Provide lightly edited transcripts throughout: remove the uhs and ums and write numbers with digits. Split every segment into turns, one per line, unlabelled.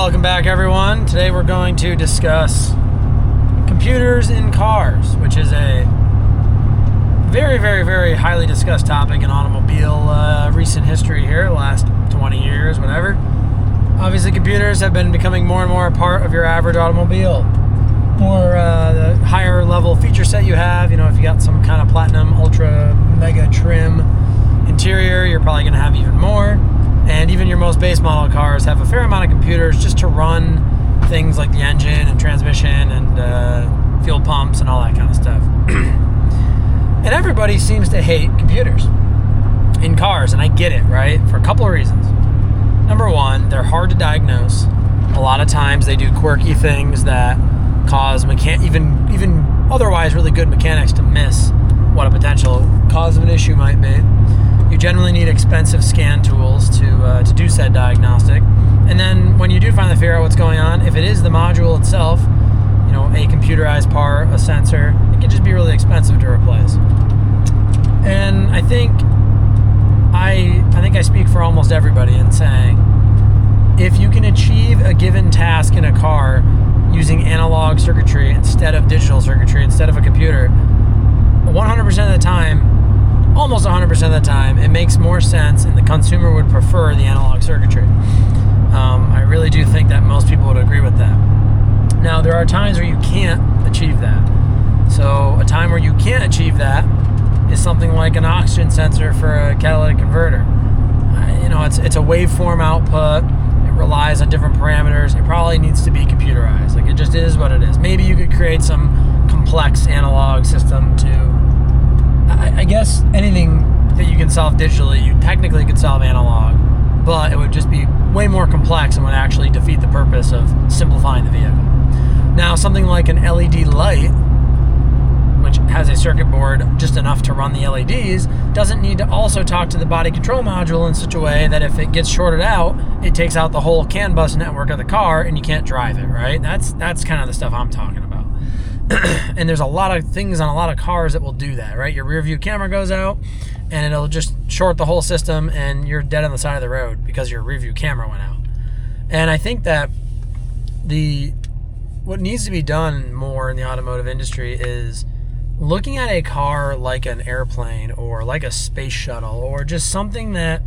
Welcome back, everyone. Today we're going to discuss computers in cars, which is a very, very, very highly discussed topic in automobile recent history here, last 20 years, whatever. Obviously, computers have been becoming more and more a part of your average automobile. The higher level feature set you have, if you got some kind of platinum, ultra, mega trim interior, you're probably going to have even more. And even your most base model cars have a fair amount of computers just to run things like the engine and transmission and fuel pumps and all that kind of stuff. And everybody seems to hate computers in cars, and I get it, right? For a couple of reasons. Number one, they're hard to diagnose. A lot of times they do quirky things that cause even otherwise really good mechanics to miss what a potential cause of an issue might be. You generally need expensive scan tools to do said diagnostic. And then when you do finally figure out what's going on, if it is the module itself, a computerized part, a sensor, it can just be really expensive to replace. And I think I speak for almost everybody in saying, if you can achieve a given task in a car using analog circuitry instead of digital circuitry, instead of a computer, 100% of the time, almost 100% of the time, it makes more sense and the consumer would prefer the analog circuitry. I really do think that most people would agree with that. Now, there are times where you can't achieve that. So a time where you can't achieve that is something like an oxygen sensor for a catalytic converter. It's a waveform output. It relies on different parameters. It probably needs to be computerized. It just is what it is. Maybe you could create some complex analog system to, I guess anything that you can solve digitally, you technically could solve analog, but it would just be way more complex and would actually defeat the purpose of simplifying the vehicle. Now, something like an LED light, which has a circuit board just enough to run the LEDs, doesn't need to also talk to the body control module in such a way that if it gets shorted out, it takes out the whole CAN bus network of the car and you can't drive it, right? That's kind of the stuff I'm talking about. And there's a lot of things on a lot of cars that will do that, right? Your rear view camera goes out and it'll just short the whole system and you're dead on the side of the road because your rear view camera went out. And I think that what needs to be done more in the automotive industry is looking at a car like an airplane or like a space shuttle or just something that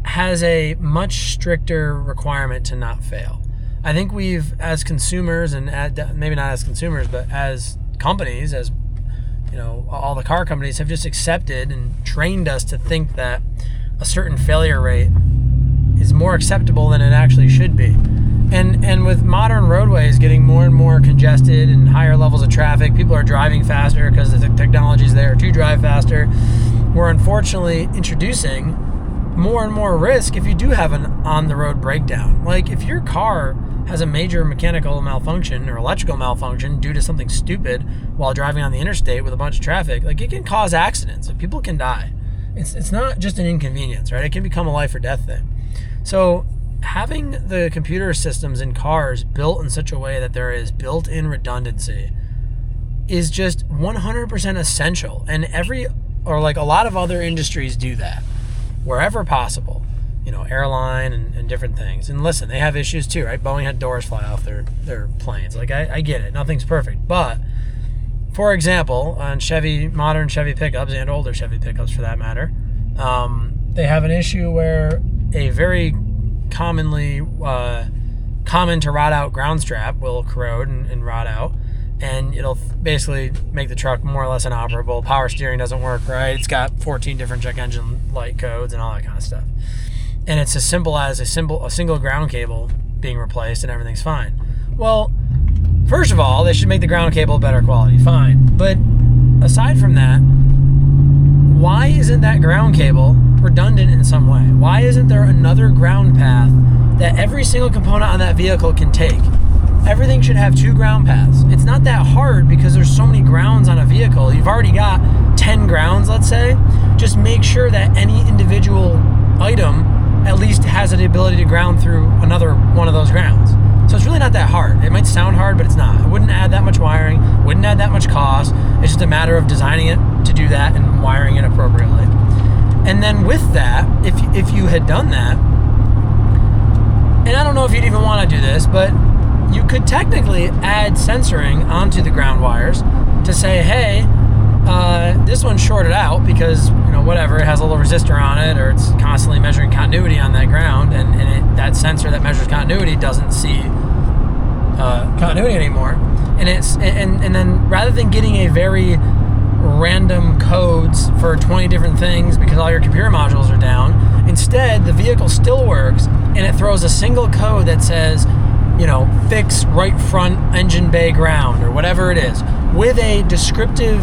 has a much stricter requirement to not fail. I think we've, as consumers, and maybe not as consumers, but as companies, as all the car companies have just accepted and trained us to think that a certain failure rate is more acceptable than it actually should be. And with modern roadways getting more and more congested and higher levels of traffic, people are driving faster because the technology is there to drive faster. We're unfortunately introducing more and more risk if you do have an on-the-road breakdown. Like if your car has a major mechanical malfunction or electrical malfunction due to something stupid while driving on the interstate with a bunch of traffic, it can cause accidents. People can die. It's not just an inconvenience, right? It can become a life or death thing. So having the computer systems in cars built in such a way that there is built-in redundancy is just 100% essential. And a lot of other industries do that wherever possible. Airline and different things. And listen, they have issues too, right? Boeing had doors fly off their planes. I get it. Nothing's perfect. But, for example, on modern Chevy pickups and older Chevy pickups for that matter, they have an issue where a very common to rot out ground strap will corrode and rot out. And it'll basically make the truck more or less inoperable. Power steering doesn't work right. It's got 14 different check engine light codes and all that kind of stuff. And it's as simple as a single ground cable being replaced and everything's fine. Well, first of all, they should make the ground cable better quality. Fine. But aside from that, why isn't that ground cable redundant in some way? Why isn't there another ground path that every single component on that vehicle can take? Everything should have two ground paths. It's not that hard because there's so many grounds on a vehicle. You've already got 10 grounds, let's say. Just make sure that any individual item at least has the ability to ground through another one of those grounds. So it's really not that hard. It might sound hard, but it's not. It wouldn't add that much wiring, wouldn't add that much cost. It's just a matter of designing it to do that and wiring it appropriately. And then with that, if you had done that, and I don't know if you'd even want to do this, but you could technically add censoring onto the ground wires to say, hey, this one's shorted out because, whatever, it has a little resistor on it, or it's constantly measuring continuity on that ground, and that sensor that measures continuity doesn't see continuity anymore. And then rather than getting a very random codes for 20 different things because all your computer modules are down, instead the vehicle still works and it throws a single code that says, fix right front engine bay ground, or whatever it is, with a descriptive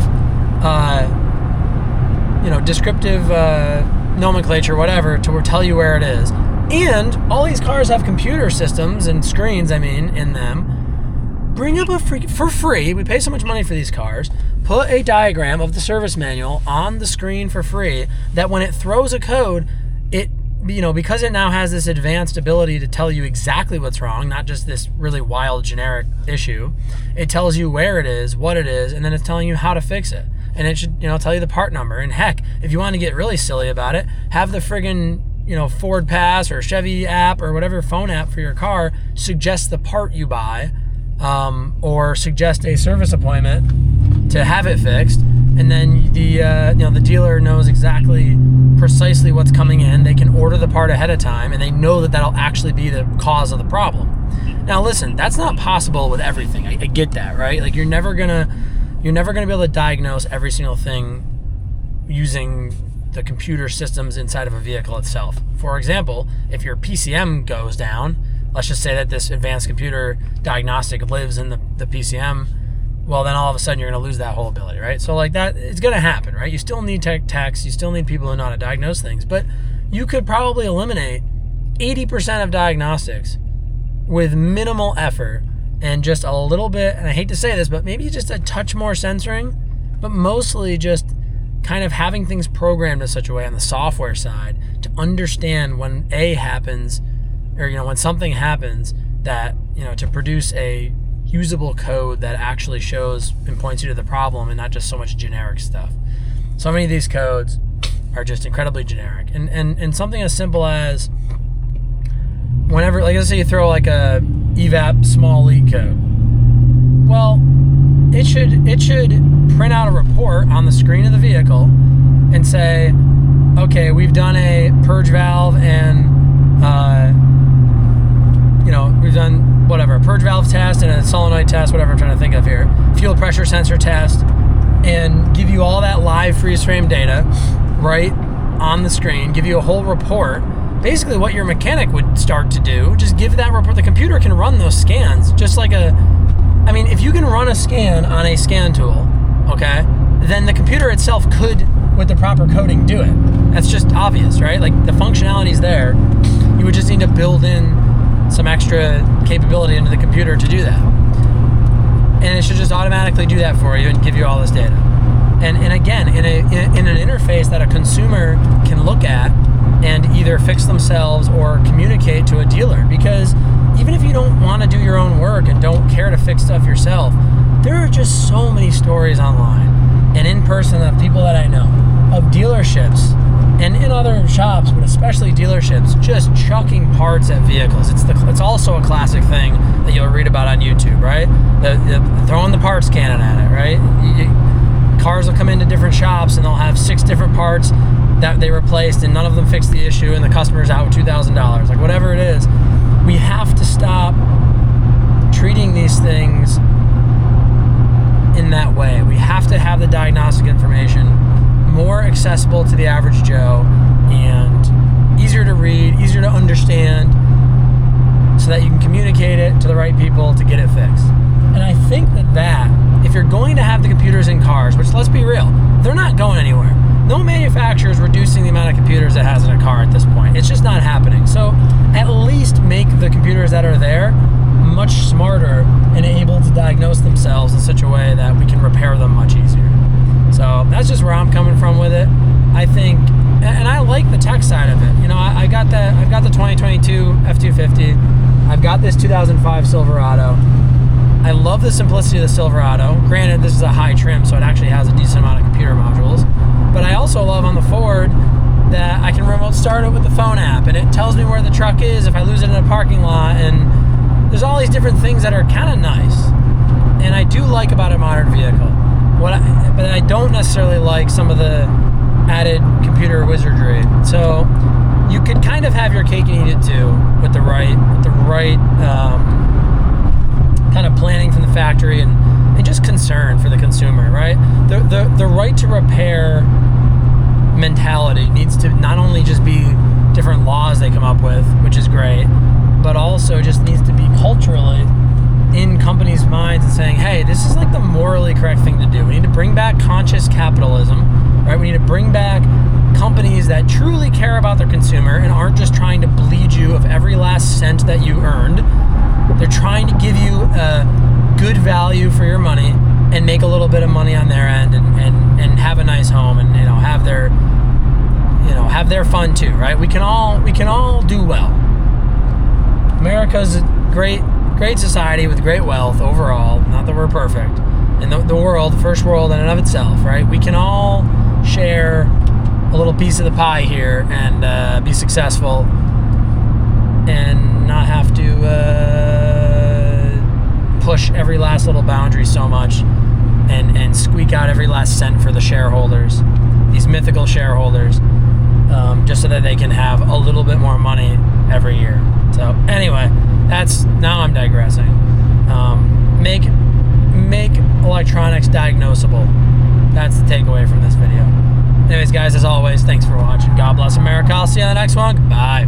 nomenclature, whatever, to tell you where it is. And all these cars have computer systems and screens, in them. Bring up for free, we pay so much money for these cars, put a diagram of the service manual on the screen for free, that when it throws a code, it, because it now has this advanced ability to tell you exactly what's wrong, not just this really wild generic issue, it tells you where it is, what it is, and then it's telling you how to fix it. And it should, tell you the part number. And heck, if you want to get really silly about it, have the friggin', Ford Pass or Chevy app or whatever phone app for your car suggest the part you buy, or suggest a service appointment to have it fixed. And then the dealer knows exactly precisely what's coming in. They can order the part ahead of time, and they know that that'll actually be the cause of the problem. Now listen, that's not possible with everything. I get that, right? Like you're never gonna be able to diagnose every single thing using the computer systems inside of a vehicle itself. For example, if your PCM goes down, let's just say that this advanced computer diagnostic lives in the PCM, well, then all of a sudden you're going to lose that whole ability, right? So like that, it's going to happen, right? You still need techs, you still need people who know how to diagnose things, but you could probably eliminate 80% of diagnostics with minimal effort and just a little bit, and I hate to say this, but maybe just a touch more censoring, but mostly just kind of having things programmed in such a way on the software side to understand when happens, or when something happens, that to produce a usable code that actually shows and points you to the problem, and not just so much generic stuff. So many of these codes are just incredibly generic, and something as simple as whenever, like, let's say you throw like a evap small leak code, well, it should print out a report on the screen of the vehicle and say, okay, we've done a purge valve and we've done whatever, a purge valve test and a solenoid test, whatever I'm trying to think of here, fuel pressure sensor test, and give you all that live freeze frame data right on the screen, give you a whole report. Basically what your mechanic would start to do, just give that report. The computer can run those scans just like if you can run a scan on a scan tool, okay, then the computer itself could, with the proper coding, do it. That's just obvious, right? Like the functionality's there. You would just need to build in some extra capability into the computer to do that. And it should just automatically do that for you and give you all this data. And again, in an interface that a consumer can look at and either fix themselves or communicate to a dealer. Because even if you don't want to do your own work and don't care to fix stuff yourself, there are just so many stories online and in person of people that I know, of dealerships and in other shops, but especially dealerships, just chucking parts at vehicles. It's also a classic thing that you'll read about on YouTube, right? The throwing the parts cannon at it, right? Cars will come into different shops and they'll have 6 different parts that they replaced, and none of them fixed the issue, and the customer's out with $2,000. Like whatever it is, we have to stop treating these things in that way. We have to have the diagnostic information more accessible to the average Joe and easier to read, easier to understand, so that you can communicate it to the right people to get it fixed. And I think that if you're going to have the computers in cars, which, let's be real, they're not going anywhere. No manufacturer is reducing the amount of computers it has in a car at this point. It's just not happening. So at least make the computers that are there much smarter and able to diagnose themselves in such a way that we can repair them much easier. So that's just where I'm coming from with it. I think, and I like the tech side of it. I've got the 2022 F-250. I've got this 2005 Silverado. I love the simplicity of the Silverado. Granted, this is a high trim, so it actually has a decent amount of computer modules. But I also love on the Ford that I can remote start it with the phone app, and it tells me where the truck is if I lose it in a parking lot, and there's all these different things that are kind of nice, and I do like about a modern vehicle. But I don't necessarily like some of the added computer wizardry. So you could kind of have your cake and eat it too, with the right kind of planning from the factory and just concern for the consumer, right? The right to repair mentality needs to not only just be different laws they come up with, which is great, but also just needs to be culturally in companies' minds and saying, hey, this is like the morally correct thing to do. We need to bring back conscious capitalism, right? We need to bring back companies that truly care about their consumer and aren't just trying to bleed you of every last cent that you earned. They're trying to give you a good value for your money and make a little bit of money on their end and have a nice home and have their fun too, right? We can all do well. America's a great society with great wealth overall. Not that we're perfect. And the world, the first world in and of itself, right? We can all share a little piece of the pie here and be successful and not have to push every last little boundary so much and squeak out every last cent for the shareholders, these mythical shareholders, just so that they can have a little bit more money every year. So anyway, now I'm digressing. Make electronics diagnosable. That's the takeaway from this video. Anyways, guys, as always, thanks for watching. God bless America. I'll see you on the next one. Bye.